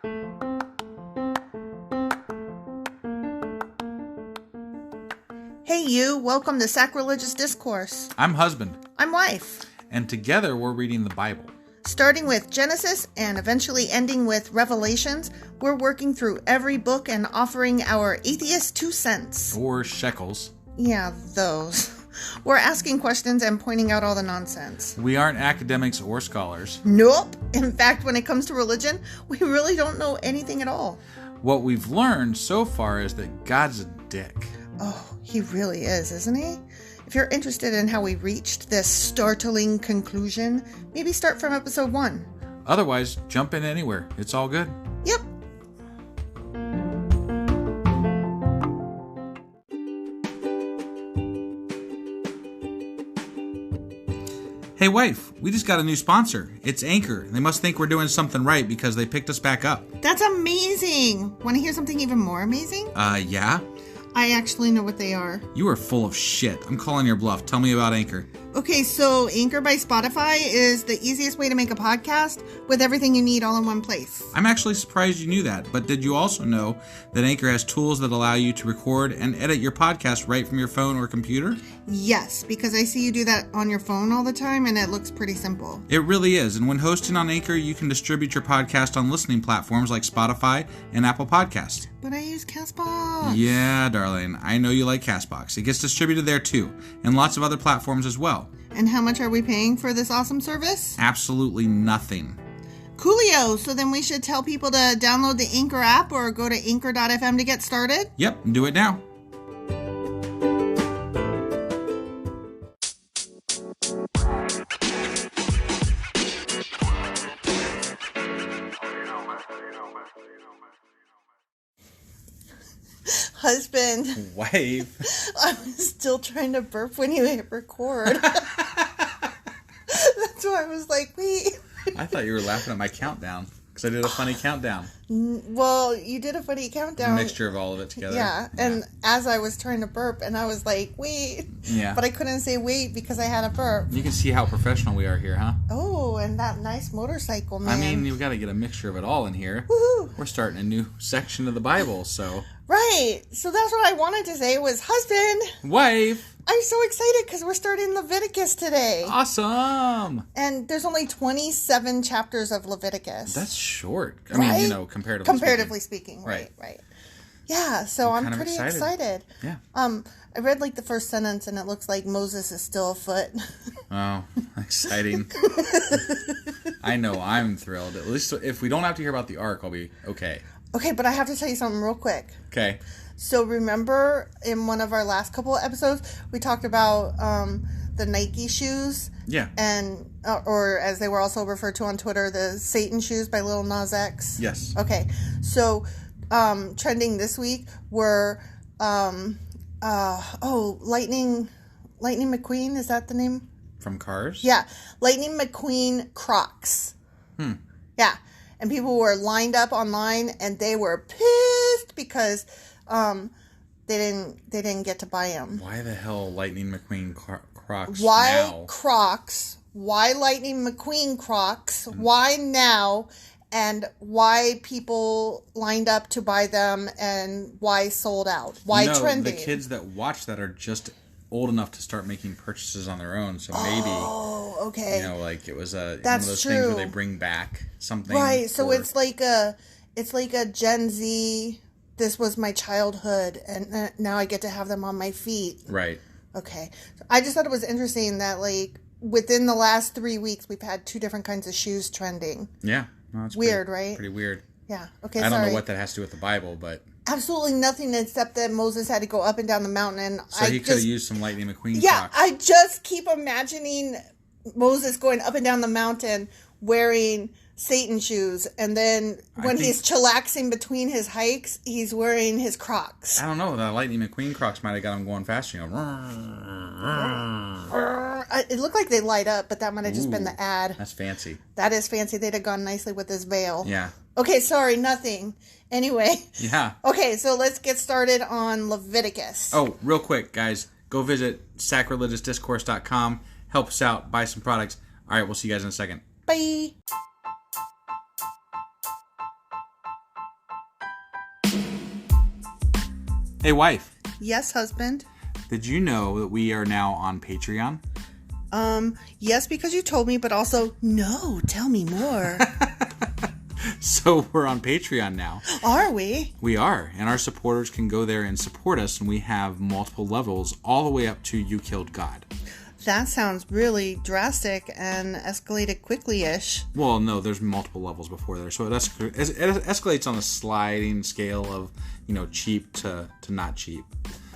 Hey you, welcome to Sacrilegious Discourse. I'm husband. I'm wife. And together we're reading the Bible. Starting with Genesis and eventually ending with Revelations, we're working through every book and offering our atheist 2 cents. Or shekels. Yeah, those. We're asking questions and pointing out all the nonsense. We aren't academics or scholars. Nope. In fact, when it comes to religion, we really don't know anything at all. What we've learned so far is that God's a dick. Oh, he really is, isn't he? If you're interested in how we reached this startling conclusion, maybe start from episode 1. Otherwise, jump in anywhere. It's all good. Yep. Hey wife, we just got a new sponsor. It's Anchor. They must think we're doing something right because they picked us back up. That's amazing. Want to hear something even more amazing? Yeah? I actually know what they are. You are full of shit. I'm calling your bluff. Tell me about Anchor. Okay, so Anchor by Spotify is the easiest way to make a podcast with everything you need all in one place. I'm actually surprised you knew that, but did you also know that Anchor has tools that allow you to record and edit your podcast right from your phone or computer? Yes, because I see you do that on your phone all the time and it looks pretty simple. It really is, and when hosting on Anchor, you can distribute your podcast on listening platforms like Spotify and Apple Podcasts. But I use CastBox. Yeah, darling, I know you like CastBox. It gets distributed there too, and lots of other platforms as well. And how much are we paying for this awesome service? Absolutely nothing. Coolio! So then we should tell people to download the Anchor app or go to anchor.fm to get started? Yep, do it now. Husband. Wife. I was still trying to burp when you hit record. That's why I was like, wait. I thought you were laughing at my countdown because I did a funny countdown. Well, you did a funny countdown. A mixture of all of it together. Yeah, and as I was trying to burp, and I was like, wait. Yeah. But I couldn't say wait because I had a burp. You can see how professional we are here, huh? Oh, and that nice motorcycle, man. I mean, you've got to get a mixture of it all in here. Woohoo! We're starting a new section of the Bible, so... Right. So that's what I wanted to say was, husband. Wife. I'm so excited because we're starting Leviticus today. Awesome. And there's only 27 chapters of Leviticus. That's short. I right? mean, comparatively speaking. Right. Yeah, so I'm pretty excited. Yeah. I read like the first sentence and it looks like Moses is still afoot. Oh, exciting. I know, I'm thrilled. At least if we don't have to hear about the ark, I'll be okay. Okay, but I have to tell you something real quick. Okay. So remember in one of our last couple of episodes, we talked about the Nike shoes? Yeah. And, or as they were also referred to on Twitter, the Satan shoes by Lil Nas X? Yes. Okay. So, trending this week were, Lightning McQueen, is that the name? From Cars? Yeah. Lightning McQueen Crocs. Yeah. And people were lined up online and they were pissed because they didn't get to buy them. Why the hell Lightning McQueen Crocs Why now? Crocs? Why Lightning McQueen Crocs? Why now? And why people lined up to buy them and why sold out? Why trending? The kids that watch that are just old enough to start making purchases on their own, so maybe okay. Like it was one of That's those true. things where they bring back something, right? So it's like a Gen Z. This was my childhood, and now I get to have them on my feet. Right. Okay. So I just thought it was interesting that like within the last 3 weeks we've had 2 different kinds of shoes trending. Yeah. No, it's weird, pretty, right? Pretty weird. Yeah. Okay. I don't know what that has to do with the Bible, but absolutely nothing except that Moses had to go up and down the mountain, and so he could have used some Lightning McQueen. Yeah, Crocs. I just keep imagining Moses going up and down the mountain wearing Satan shoes, and then when he's chillaxing between his hikes, he's wearing his Crocs. I don't know. The Lightning McQueen Crocs might have got him going faster. It looked like they light up, but that might have just been the ad. That's fancy. That is fancy. They'd have gone nicely with this veil. Yeah. Okay, sorry, nothing. Anyway. Yeah. Okay, so let's get started on Leviticus. Oh, real quick, guys. Go visit sacrilegiousdiscourse.com. Help us out. Buy some products. All right, we'll see you guys in a second. Bye. Hey, wife. Yes, husband. Did you know that we are now on Patreon? Yes, because you told me, but also, no, tell me more. So we're on Patreon now. Are we? We are. And our supporters can go there and support us. And we have multiple levels all the way up to You Killed God. That sounds really drastic and escalated quickly-ish. Well, no, there's multiple levels before there. So it escalates on a sliding scale of, cheap to not cheap.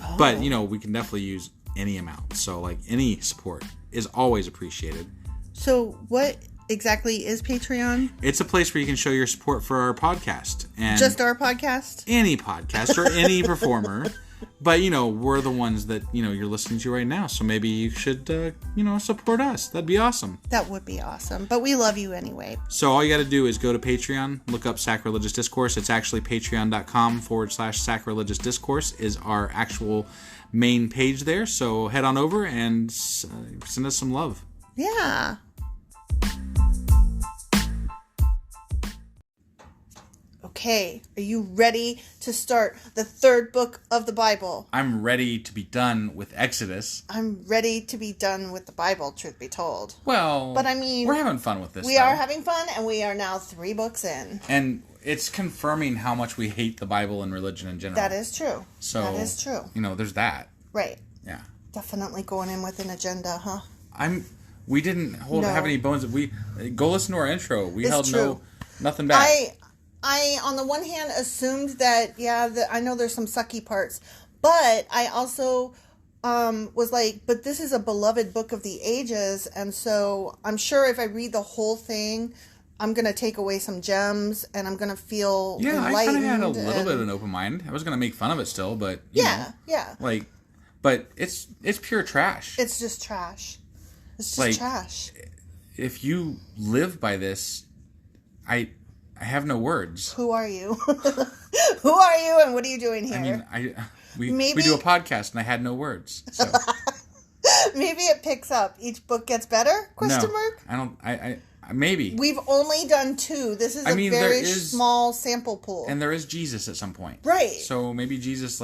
Oh. But, we can definitely use any amount. So, any support is always appreciated. So what exactly is Patreon? It's a place where you can show your support for our podcast. And just our podcast? Any podcast or any performer. But, we're the ones that, you're listening to right now. So maybe you should, support us. That'd be awesome. That would be awesome. But we love you anyway. So all you got to do is go to Patreon, look up Sacrilegious Discourse. It's actually patreon.com/sacrilegious discourse is our actual main page there. So head on over and send us some love. Yeah. Okay, are you ready to start the third book of the Bible? I'm ready to be done with Exodus. I'm ready to be done with the Bible, truth be told. Well, but I mean, we're having fun with this. We are having fun, and we are now 3 books in. And it's confirming how much we hate the Bible and religion in general. That is true. So, that is true. There's that. Right. Yeah. Definitely going in with an agenda, huh? We didn't have any bones. We go listen to our intro. We held nothing back. I, on the one hand, assumed that, I know there's some sucky parts, but I also was like, but this is a beloved book of the ages, and so I'm sure if I read the whole thing, I'm going to take away some gems, and I'm going to feel enlightened. I kind of had a little bit of an open mind. I was going to make fun of it still, but, but it's pure trash. It's just trash. It's just trash. If you live by this, I have no words. Who are you? Who are you, and what are you doing here? I mean, we do a podcast, and I had no words. So. Maybe it picks up. Each book gets better? Question mark? I don't. Maybe. We've only done 2. This is a very small sample pool. And there is Jesus at some point. Right. So maybe Jesus,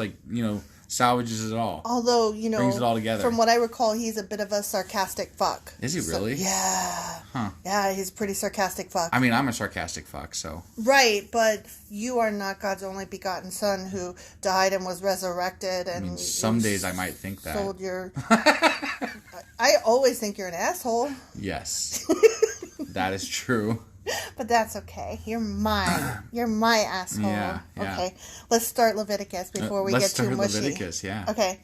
salvages it all. Although, brings it all together. From what I recall, he's a bit of a sarcastic fuck. Is he really? Yeah. Huh. Yeah, he's a pretty sarcastic fuck. I mean, I'm a sarcastic fuck, so. Right, but you are not God's only begotten son who died and was resurrected. And some days I might think that. Sold your... I always think you're an asshole. Yes. That is true. But that's okay. You're my asshole. Yeah. Okay. Let's start Leviticus before we get too mushy. Let's start Leviticus, yeah. Okay.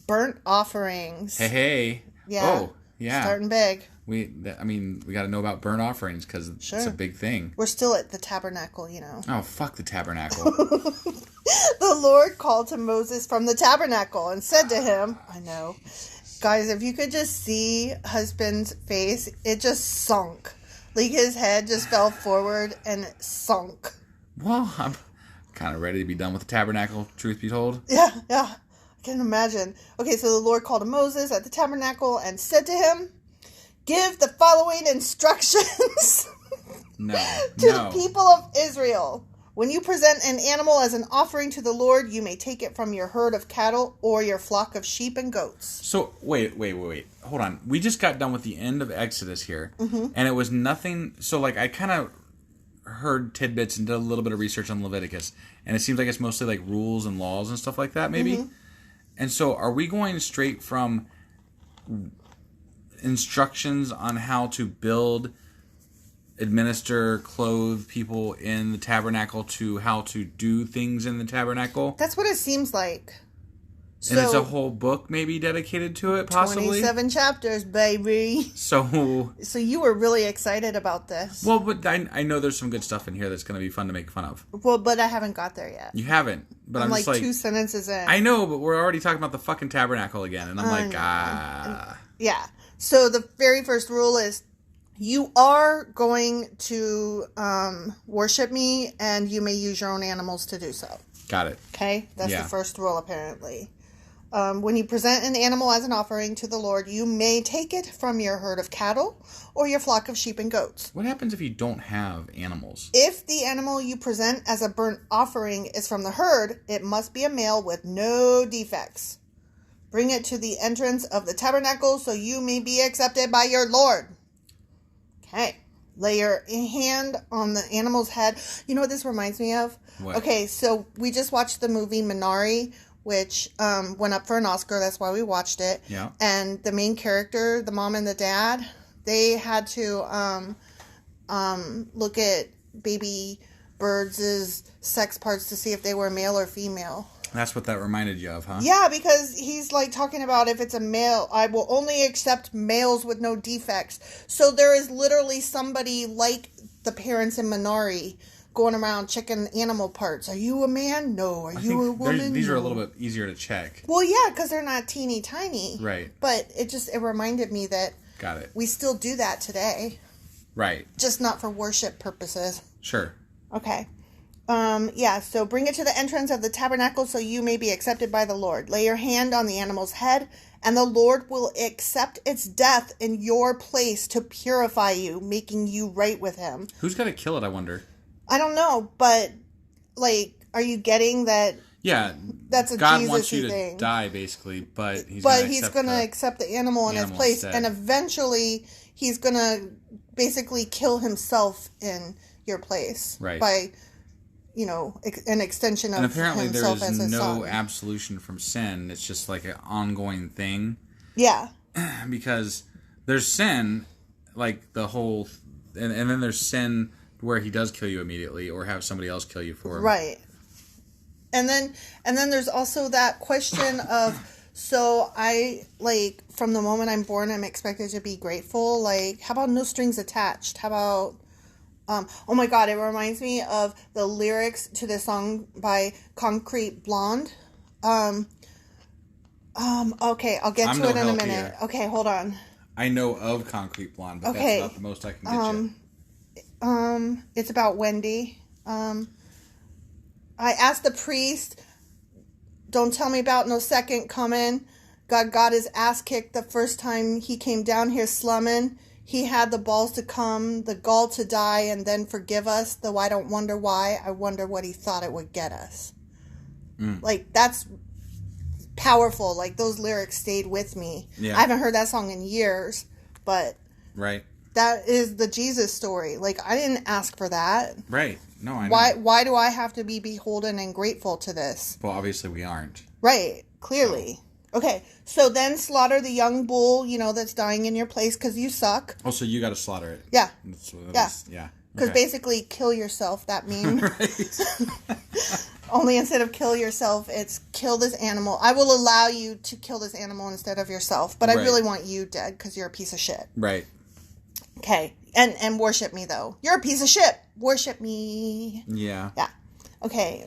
Burnt offerings. Hey. Yeah. Oh, yeah. Starting big. We got to know about burnt offerings because it's a big thing. We're still at the tabernacle, Oh, fuck the tabernacle. The Lord called to Moses from the tabernacle and said to him, I know. Guys, if you could just see husband's face, it just sunk. His head just fell forward and sunk. Well, I'm kind of ready to be done with the tabernacle, truth be told. Yeah. I can imagine. Okay, so the Lord called to Moses at the tabernacle and said to him, give the following instructions to the people of Israel. When you present an animal as an offering to the Lord, you may take it from your herd of cattle or your flock of sheep and goats. So, wait. Hold on. We just got done with the end of Exodus here. Mm-hmm. And it was nothing... So, I kind of heard tidbits and did a little bit of research on Leviticus. And it seems like it's mostly, rules and laws and stuff like that, maybe? Mm-hmm. And so, are we going straight from instructions on how to build... administer, clothe people in the tabernacle to how to do things in the tabernacle? That's what it seems like. And it's a whole book maybe dedicated to it, possibly? 27 chapters, baby. So you were really excited about this. Well, but I know there's some good stuff in here that's going to be fun to make fun of. Well, but I haven't got there yet. You haven't? But I'm just 2 sentences in. I know, but we're already talking about the fucking tabernacle again. And I'm Yeah. So the very first rule is, you are going to worship me, and you may use your own animals to do so. Got it. Okay? That's the first rule, apparently. When you present an animal as an offering to the Lord, you may take it from your herd of cattle or your flock of sheep and goats. What happens if you don't have animals? If the animal you present as a burnt offering is from the herd, it must be a male with no defects. Bring it to the entrance of the tabernacle so you may be accepted by your Lord. Okay. Lay your hand on the animal's head. You know what this reminds me of? What? Okay, so we just watched the movie Minari, which went up for an Oscar. That's why we watched it. Yeah. And the main character, the mom and the dad, they had to look at baby birds' sex parts to see if they were male or female. That's what that reminded you of, huh? Yeah, because he's like talking about if it's a male, I will only accept males with no defects. So there is literally somebody like the parents in Minari going around checking animal parts. Are you a man? No. Are you a woman? These no. are a little bit easier to check. Well, yeah, because they're not teeny tiny. Right. But it reminded me that Got it. we still do that today. Right. Just not for worship purposes. Sure. Okay. So bring it to the entrance of the tabernacle so you may be accepted by the Lord. Lay your hand on the animal's head, and the Lord will accept its death in your place to purify you, making you right with him. Who's got to kill it, I wonder? I don't know, but, like, are you getting that? Yeah. That's a God Jesus-y wants you to thing. Die, basically, but he's going to accept the animal in his place, instead. and eventually he's going to basically kill himself in your place. Right. By, an extension of and apparently himself there as is his no son. absolution from sin. It's just like an ongoing thing. Yeah. Because there's sin, like the whole... And then there's sin where he does kill you immediately or have somebody else kill you for him. Right. And then there's also that question of, so I, like, from the moment I'm born, I'm expected to be grateful. Like, how about no strings attached? How about... oh my God, it reminds me of the lyrics to this song by Concrete Blonde. Okay, I'll get to it in a minute. Here. Okay, hold on. I know of Concrete Blonde, but that's about the most I can get you. It's about Wendy. I asked the priest, don't tell me about no second coming. God got his ass kicked the first time he came down here slumming. He had the balls to come, the gall to die, and then forgive us. Though I don't wonder why. I wonder what he thought it would get us. Like, that's powerful. Like, those lyrics stayed with me. Yeah. I haven't heard that song in years, but right. That is the Jesus story. Like, I didn't ask for that. Right. No, I know. Why do I have to be beholden and grateful to this? Well, obviously we aren't. Right. Clearly. Okay, so then slaughter the young bull, that's dying in your place because you suck. Oh, so you got to slaughter it. Yeah. Yeah. Because Okay. basically, kill yourself, that means. Right. Only instead of kill yourself, it's kill this animal. I will allow you to kill this animal instead of yourself, but I really want you dead because you're a piece of shit. Right. Okay, and worship me, though. You're a piece of shit. Worship me. Yeah. Yeah. Okay,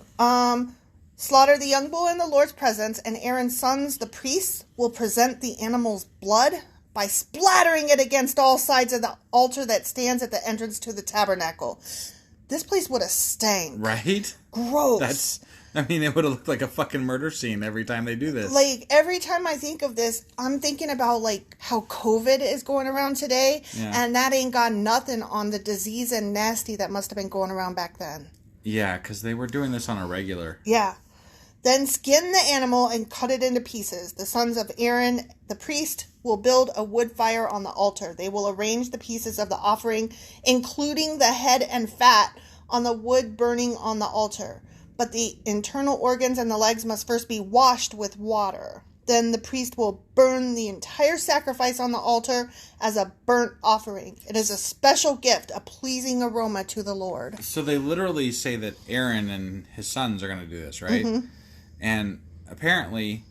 slaughter the young bull in the Lord's presence, and Aaron's sons, the priests, will present the animal's blood by splattering it against all sides of the altar that stands at the entrance to the tabernacle. This place would have stank. Right? Gross. It would have looked like a fucking murder scene every time they do this. Like, every time I think of this, I'm thinking about, like, how COVID is going around today, and that ain't got nothing on the disease and nasty that must have been going around back then. Yeah, because they were doing this on a regular. Yeah. Then skin the animal and cut it into pieces. The sons of Aaron, the priest, will build a wood fire on the altar. They will arrange the pieces of the offering, including the head and fat, on the wood burning on the altar. But the internal organs and the legs must first be washed with water. Then the priest will burn the entire sacrifice on the altar as a burnt offering. It is a special gift, a pleasing aroma to the Lord. So they literally say that Aaron and his sons are going to do this, right? Mm-hmm. And apparently,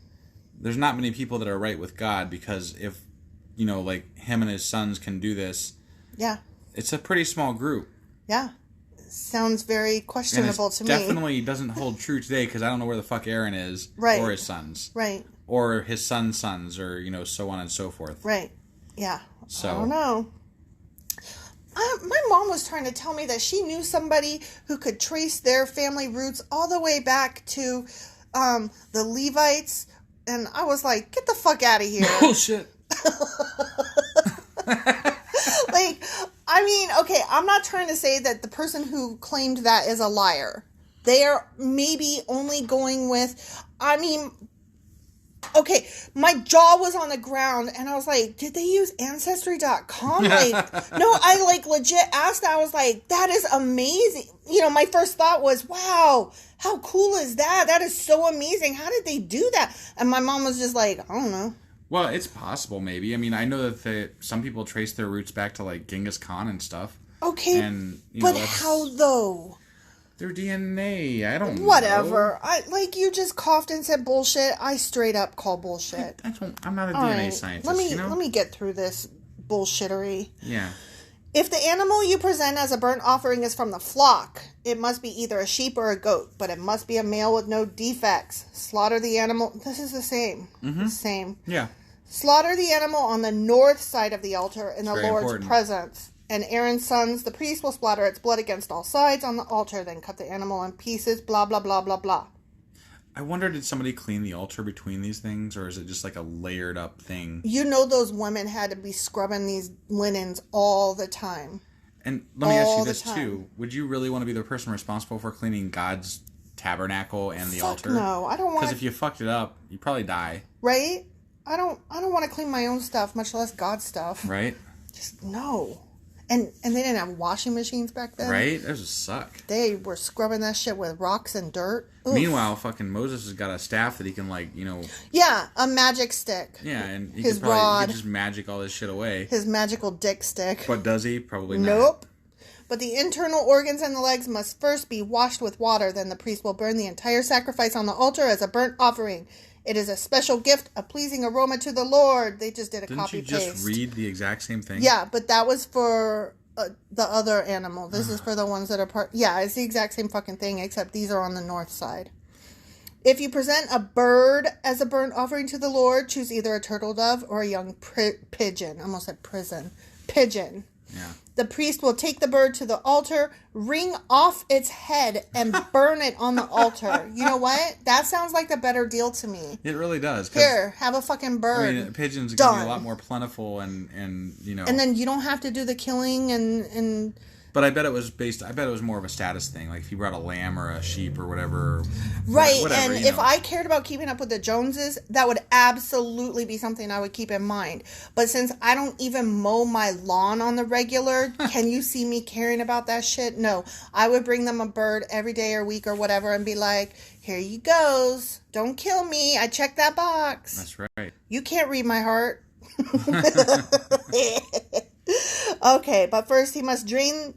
there's not many people that are right with God because if, like him and his sons can do this, it's a pretty small group. Yeah. Sounds very questionable to me. Definitely doesn't hold true today because I don't know where the fuck Aaron is or his sons. Right. Or his son's sons or, so on and so forth. Right. Yeah. So. I don't know. My mom was trying to tell me that she knew somebody who could trace their family roots all the way back to the Levites and I was like, get the fuck out of here. Bullshit. Like, I mean, okay, I'm not trying to say that the person who claimed that is a liar. They are maybe only going with, I mean, okay, my jaw was on the ground and I was like, did they use Ancestry.com? Like, no, I like legit asked that. I was like, that is amazing. You know, my first thought was, wow, how cool is that? That is so amazing. How did they do that? And my mom was just like, I don't know. Well, it's possible, maybe. I mean, I know that some people trace their roots back to, like, Genghis Khan and stuff. Okay, and, but how, though? Their DNA, I don't know. Whatever. You just coughed and said bullshit. I straight up call bullshit. I'm not a DNA scientist, Let me get through this bullshittery. Yeah. If the animal you present as a burnt offering is from the flock, it must be either a sheep or a goat, but it must be a male with no defects. Slaughter the animal. This is the same. Mm-hmm. The same. Yeah. Slaughter the animal on the north side of the altar in the Lord's presence. And Aaron's sons, the priest, will splatter its blood against all sides on the altar, then cut the animal in pieces, blah, blah, blah, blah, blah. I wonder, did somebody clean the altar between these things, or is it just like a layered up thing? You know those women had to be scrubbing these linens all the time. And let me ask you this, too. Would you really want to be the person responsible for cleaning God's tabernacle and the altar? No, I don't want to. Because if you fucked it up, you'd probably die. Right? I don't want to clean my own stuff, much less God's stuff. Right? Just no. And they didn't have washing machines back then. Right? Those would suck. They were scrubbing that shit with rocks and dirt. Oof. Meanwhile, fucking Moses has got a staff that he can, like, you know... Yeah, a magic stick. Yeah, and he his could rod. just magic all this shit away. His magical dick stick. But does he? Probably not. Nope. But the internal organs and the legs must first be washed with water. Then the priest will burn the entire sacrifice on the altar as a burnt offering. It is a special gift, a pleasing aroma to the Lord. They just did a copy-paste. Didn't you just read the exact same thing? Yeah, but that was for the other animal. This is for the ones that are part... Yeah, it's the exact same fucking thing, except these are on the north side. If you present a bird as a burnt offering to the Lord, choose either a turtle dove or a young pigeon. I almost said prison. Pigeon. Yeah. The priest will take the bird to the altar, wring off its head, and burn it on the altar. You know what? That sounds like the better deal to me. It really does. Here, have a fucking bird. I mean, pigeons are going to be a lot more plentiful and, you know... And then you don't have to do the killing and... But I bet it was more of a status thing. Like if you brought a lamb or a sheep or whatever. Right, whatever, and if I cared about keeping up with the Joneses, that would absolutely be something I would keep in mind. But since I don't even mow my lawn on the regular, can you see me caring about that shit? No. I would bring them a bird every day or week or whatever and be like, here you goes. Don't kill me. I checked that box. That's right. You can't read my heart. Okay, but first he must drain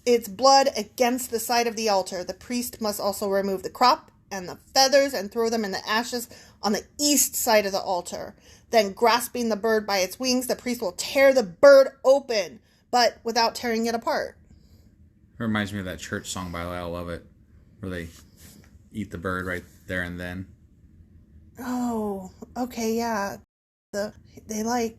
its blood against the side of the altar. The priest must also remove the crop and the feathers and throw them in the ashes on the east side of the altar. Then, grasping the bird by its wings, the priest will tear the bird open, but without tearing it apart. It reminds me of that church song by Lyle Lovett, where they eat the bird right there and then. Oh, okay, yeah. They like...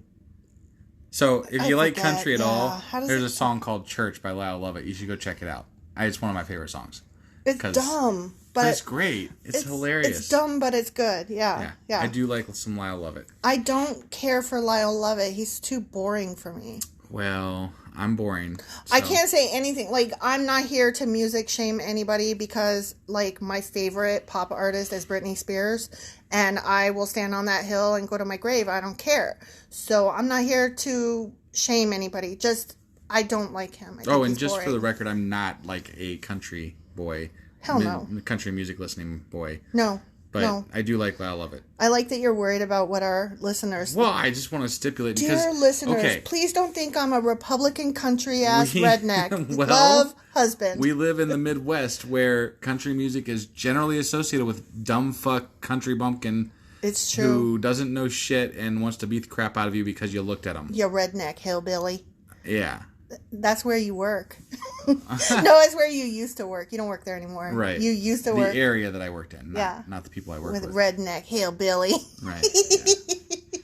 So, if you like country at all, there's a song called Church by Lyle Lovett. You should go check it out. It's one of my favorite songs. It's dumb, but it's great. It's hilarious. It's dumb, but it's good. Yeah. I do like some Lyle Lovett. I don't care for Lyle Lovett. He's too boring for me. Well, I'm boring. So. I can't say anything. Like, I'm not here to music shame anybody because, like, my favorite pop artist is Britney Spears. And I will stand on that hill and go to my grave. I don't care. So I'm not here to shame anybody. Just, I don't like him. I think and just boring. for the record, I'm not like a country boy. Hell no. Country music listening boy. No. But no. I do like Lyle Lovett. I like that you're worried about what our listeners Well, think. I just want to stipulate because... Dear listeners, please don't think I'm a Republican country-ass redneck. Love husband. We live in the Midwest where country music is generally associated with dumb fuck country bumpkin. It's true. Who doesn't know shit and wants to beat the crap out of you because you looked at him. You redneck hillbilly. Yeah. That's where you work. No, it's where you used to work. You don't work there anymore. Right. You used to work. The area that I worked in. Not the people I work with. With redneck hillbilly. Right. Yeah.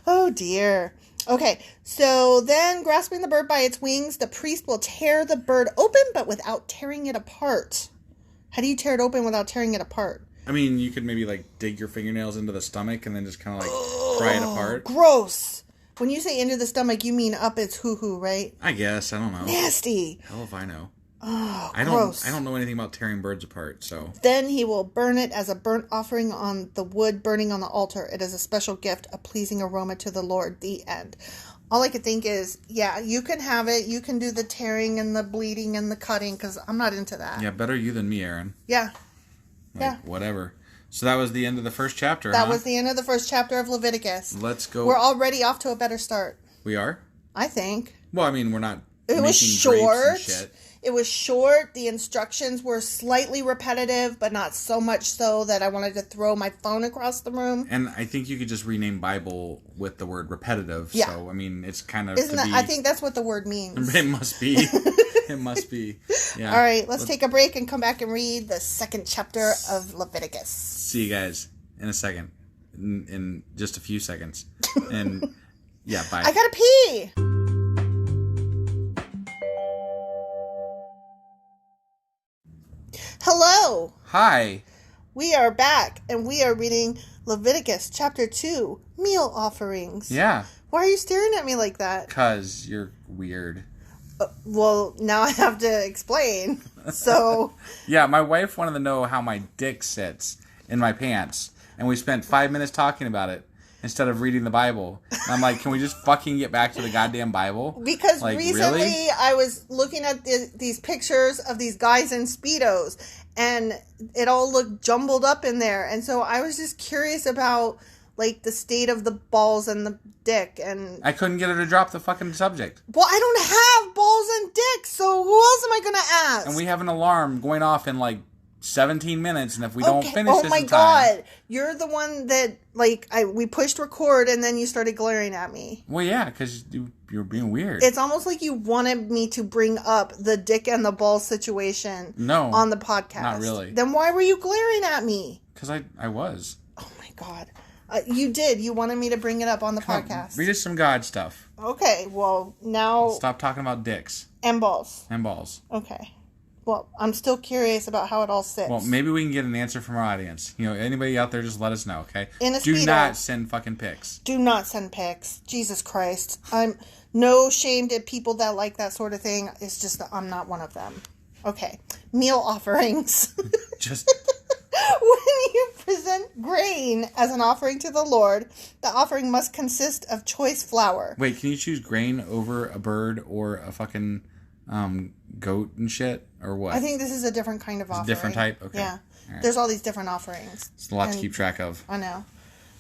Oh, dear. Okay, so then grasping the bird by its wings, the priest will tear the bird open, but without tearing it apart. How do you tear it open without tearing it apart? I mean, you could maybe like dig your fingernails into the stomach and then just kind of like pry it apart. Gross. When you say into the stomach, you mean up its hoo-hoo, right? I guess. I don't know. Nasty. Hell if I know. Oh, I don't know anything about tearing birds apart, so. Then he will burn it as a burnt offering on the wood burning on the altar. It is a special gift, a pleasing aroma to the Lord. The end. All I could think is, yeah, you can have it. You can do the tearing and the bleeding and the cutting, because I'm not into that. Yeah, better you than me, Aaron. Yeah. Whatever. So that was the end of the first chapter, That was the end of the first chapter of Leviticus. Let's go. We're already off to a better start. We are? I think. Well, I mean, we're not It was making short. grapes and shit. It was short. The instructions were slightly repetitive, but not so much so that I wanted to throw my phone across the room. And I think you could just rename Bible with the word repetitive. Yeah. So, I mean, it's kind of... I think that's what the word means. It must be. It must be. Yeah. All right, let's take a break and come back and read the second chapter of Leviticus. See you guys in a second. In just a few seconds. And, yeah, bye. I gotta pee! Hello! Hi! We are back, and we are reading Leviticus chapter 2, meal offerings. Yeah. Why are you staring at me like that? 'Cause you're weird. Well, now I have to explain. So... Yeah, my wife wanted to know how my dick sits in my pants, and we spent 5 minutes talking about it instead of reading the Bible. And I'm like, can we just fucking get back to the goddamn Bible? Because like, recently really? I was looking at these pictures of these guys in Speedos, and it all looked jumbled up in there. And so I was just curious about, like, the state of the balls and the dick. And I couldn't get her to drop the fucking subject. Well, I don't have balls and dicks, so who else am I going to ask? And we have an alarm going off in, like, 17 minutes, and if we don't finish this in time... Oh my god, you're the one that, like, we pushed record and then you started glaring at me. Well, yeah, because you're being weird. It's almost like you wanted me to bring up the dick and the ball situation on the podcast. Not really. Then why were you glaring at me? Because I was. Oh my god. You did. You wanted me to bring it up on the podcast. Read us some God stuff. Okay, well, now... Stop talking about dicks. And balls. And balls. Okay. Well, I'm still curious about how it all sits. Well, maybe we can get an answer from our audience. You know, anybody out there, just let us know, okay? In a Do Speedo. not send fucking pics. Do not send pics. Jesus Christ. I'm no shame to people that like that sort of thing. It's just that I'm not one of them. Okay. Meal offerings. Just... When you present grain as an offering to the Lord, the offering must consist of choice flour. Wait, can you choose grain over a bird or a fucking goat and shit? Or what? I think this is a different kind of offering. Different type? Okay. Yeah. Right. There's all these different offerings. It's a lot to keep track of. I know.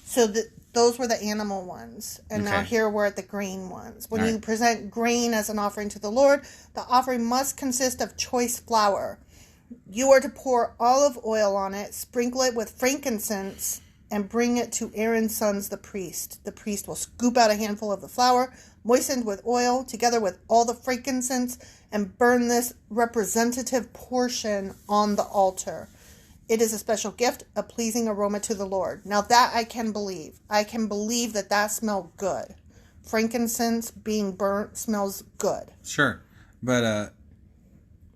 So those were the animal ones. And now here we're at the grain ones. When you present grain as an offering to the Lord, the offering must consist of choice flour. You are to pour olive oil on it, sprinkle it with frankincense, and bring it to Aaron's sons, the priest. The priest will scoop out a handful of the flour, moistened with oil, together with all the frankincense, and burn this representative portion on the altar. It is a special gift, a pleasing aroma to the Lord. Now that I can believe. I can believe that smelled good. Frankincense being burnt smells good. Sure. But,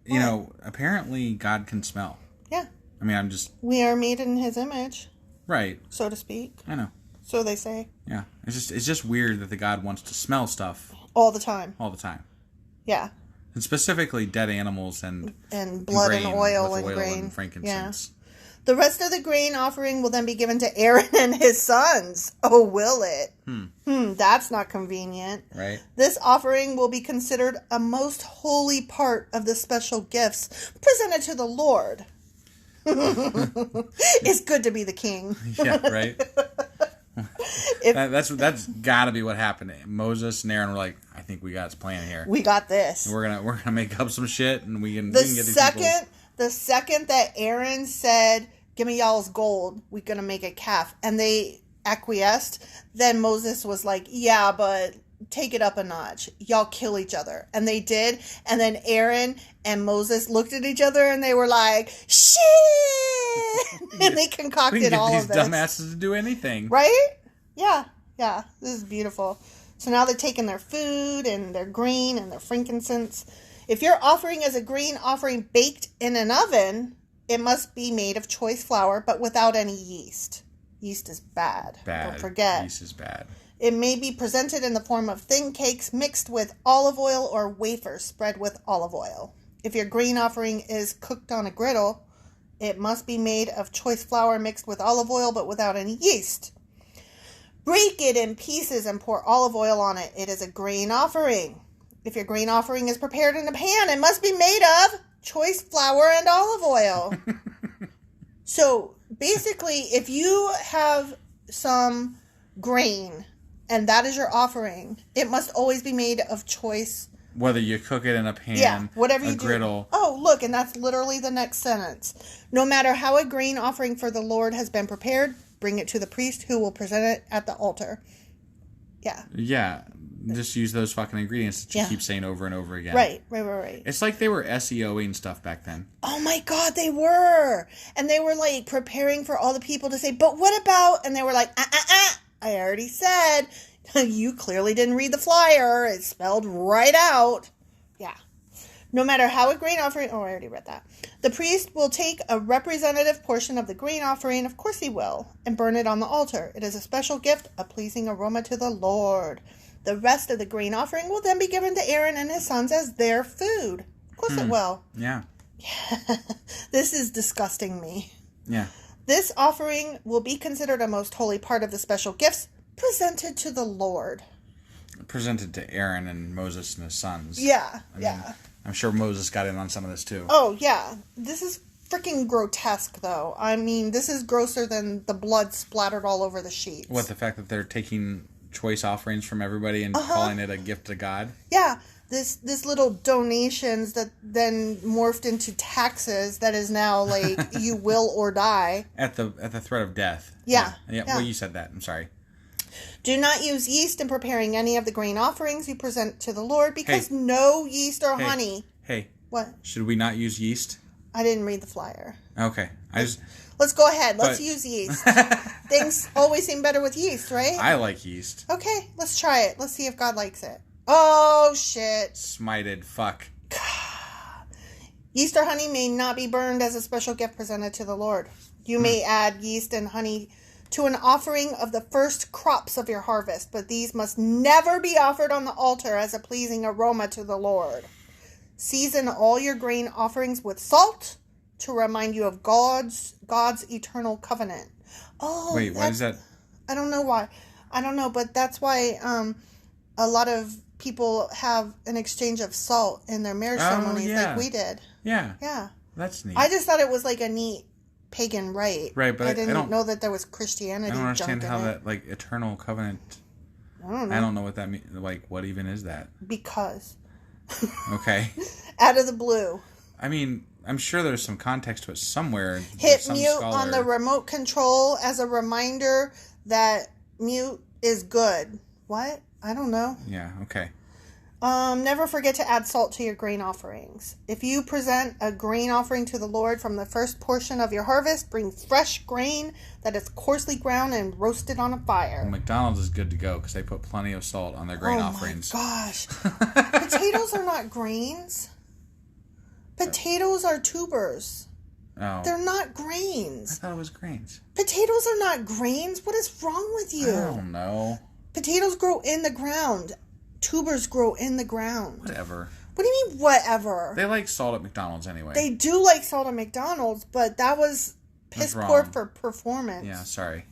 you know, apparently God can smell. Yeah. I mean, We are made in His image. Right. So to speak. I know. So they say. Yeah. It's just weird that the God wants to smell stuff. All the time. All the time. Yeah. And specifically dead animals and blood and oil and grain. And frankincense. Yeah. The rest of the grain offering will then be given to Aaron and his sons. Oh, will it? That's not convenient. Right. This offering will be considered a most holy part of the special gifts presented to the Lord. It's good to be the king. Yeah, right. That's got to be what happened. Moses and Aaron were like, I think we got his plan here. We got this. And we're gonna make up some shit, and we can get these people. The second that Aaron said, "Give me y'all's gold, we're gonna make a calf," and they acquiesced, then Moses was like, "Yeah, but take it up a notch. Y'all kill each other." And they did. And then Aaron and Moses looked at each other and they were like, "Shit!" And they concocted all of this. We can get these dumbasses to do anything. Right? Yeah. Yeah. This is beautiful. So now they're taking their food and their grain and their frankincense. If your offering is a grain offering baked in an oven, It must be made of choice flour, but without any yeast. Yeast is bad. Bad. Don't forget. Yeast is bad. It may be presented in the form of thin cakes mixed with olive oil or wafers spread with olive oil. If your grain offering is cooked on a griddle, it must be made of choice flour mixed with olive oil, but without any yeast. Break it in pieces and pour olive oil on it. It is a grain offering. If your grain offering is prepared in a pan, it must be made of choice flour and olive oil. So basically, if you have some grain and that is your offering, it must always be made of choice. Whether you cook it in a pan, whatever you griddle. Do. Oh, look, and that's literally the next sentence. No matter how a grain offering for the Lord has been prepared, bring it to the priest who will present it at the altar. Yeah. Yeah. Just use those fucking ingredients that you keep saying over and over again. Right. It's like they were SEOing stuff back then. Oh my God, they were. And they were like preparing for all the people to say, but what about? And they were like, I already said. You clearly didn't read the flyer. It's spelled right out. Yeah. No matter how a grain offering... Oh, I already read that. The priest will take a representative portion of the grain offering, of course he will, and burn it on the altar. It is a special gift, a pleasing aroma to the Lord. The rest of the grain offering will then be given to Aaron and his sons as their food. Of course it will. Yeah. This is disgusting me. Yeah. This offering will be considered a most holy part of the special gifts presented to the Lord. Presented to Aaron and Moses and his sons. Yeah, I mean, I'm sure Moses got in on some of this too. Oh, yeah. This is freaking grotesque, though. I mean, this is grosser than the blood splattered all over the sheets. What, the fact that they're taking choice offerings from everybody and calling it a gift to God? Yeah. This little donations that then morphed into taxes that is now like you will or die. At the threat of death. Yeah. Well, you said that. I'm sorry. Do not use yeast in preparing any of the grain offerings you present to the Lord, because no yeast or honey. Hey. What? Should we not use yeast? I didn't read the flyer. Okay. Let's go ahead. Let's use yeast. Things always seem better with yeast, right? I like yeast. Okay, let's try it. Let's see if God likes it. Oh, shit. Smited. Fuck. Yeast or honey may not be burned as a special gift presented to the Lord. You may add yeast and honey to an offering of the first crops of your harvest, but these must never be offered on the altar as a pleasing aroma to the Lord. Season all your grain offerings with salt to remind you of God's eternal covenant. Oh, wait, why is that? I don't know why. I don't know, but that's why a lot of people have an exchange of salt in their marriage ceremonies like we did. Yeah. Yeah. That's neat. I just thought it was like a neat pagan rite. Right, but I didn't know that there was Christianity. I don't understand how that, like, eternal covenant... I don't know what that means. Like, what even is that? Because. Okay. Out of the blue. I mean, I'm sure there's some context to it somewhere. Hit mute on the remote control as a reminder that mute is good. What? I don't know. Yeah, okay. Never forget to add salt to your grain offerings. If you present a grain offering to the Lord from the first portion of your harvest, bring fresh grain that is coarsely ground and roasted on a fire. Well, McDonald's is good to go because they put plenty of salt on their grain offerings. Oh my gosh. Potatoes are not grains. Potatoes are tubers. Oh. They're not grains. I thought it was grains. Potatoes are not grains. What is wrong with you? I don't know. Potatoes grow in the ground. Tubers grow in the ground. Whatever. What do you mean, whatever? They like salt at McDonald's anyway. They do like salt at McDonald's, but that was piss poor for performance. Yeah, sorry.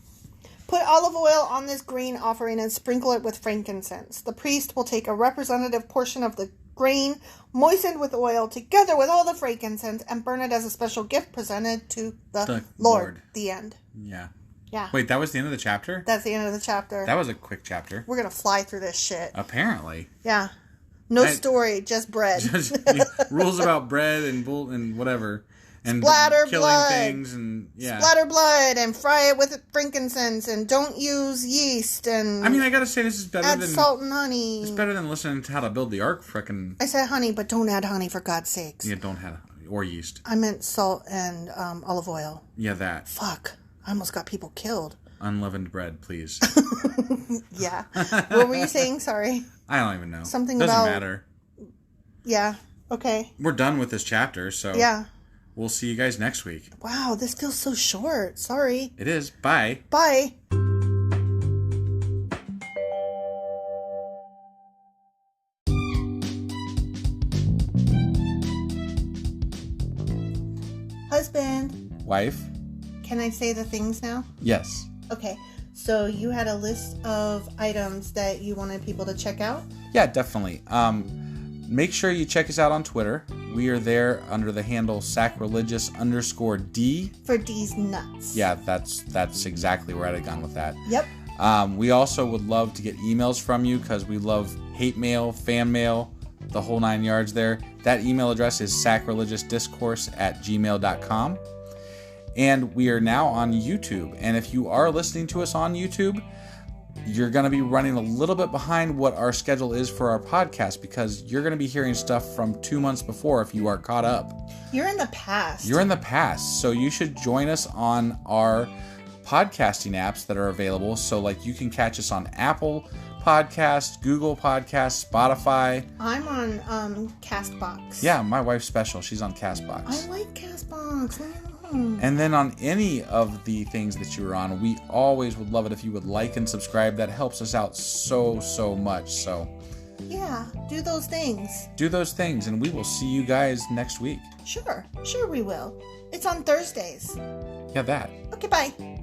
Put olive oil on this grain offering and sprinkle it with frankincense. The priest will take a representative portion of the grain, moistened with oil, together with all the frankincense, and burn it as a special gift presented to the Lord. The end. Yeah. Yeah. Wait, that was the end of the chapter? That's the end of the chapter. That was a quick chapter. We're going to fly through this shit. Apparently. Yeah. No story, just bread. Rules about bread and whatever. And splatter killing blood. Things and splatter blood and fry it with frankincense and don't use yeast and I mean, I gotta say this is better than salt and honey. It's better than listening to how to build the ark. Frickin'. I said honey, but don't add honey for God's sakes. Yeah, don't add or yeast. I meant salt and olive oil. Yeah, that. Fuck! I almost got people killed. Unleavened bread, please. Yeah. What were you saying? Sorry. I don't even know. Something doesn't about... matter. Yeah. Okay. We're done with this chapter, so yeah. we'll see you guys next week. Wow, this feels so short. Sorry. It is. Bye. Bye. Husband. Wife. Can I say the things now? Yes. Okay. So you had a list of items that you wanted people to check out? Yeah, definitely. Make sure you check us out on Twitter. We are there under the handle sacrilegious_D. For D's nuts. Yeah, that's exactly where I'd have gone with that. Yep. We also would love to get emails from you because we love hate mail, fan mail, the whole 9 yards there. That email address is sacrilegiousdiscourse@gmail.com. And we are now on YouTube. And if you are listening to us on YouTube, you're going to be running a little bit behind what our schedule is for our podcast because you're going to be hearing stuff from 2 months before if you are caught up. You're in the past. You're in the past. So you should join us on our podcasting apps that are available. So like you can catch us on Apple Podcasts, Google Podcasts, Spotify. I'm on Castbox. Yeah, my wife's special. She's on Castbox. I like Castbox. And then on any of the things that you're on, we always would love it if you would like and subscribe. That helps us out so much. So yeah, do those things. Do those things, and we will see you guys next week. Sure we will. It's on Thursdays. Yeah, that. Okay, bye.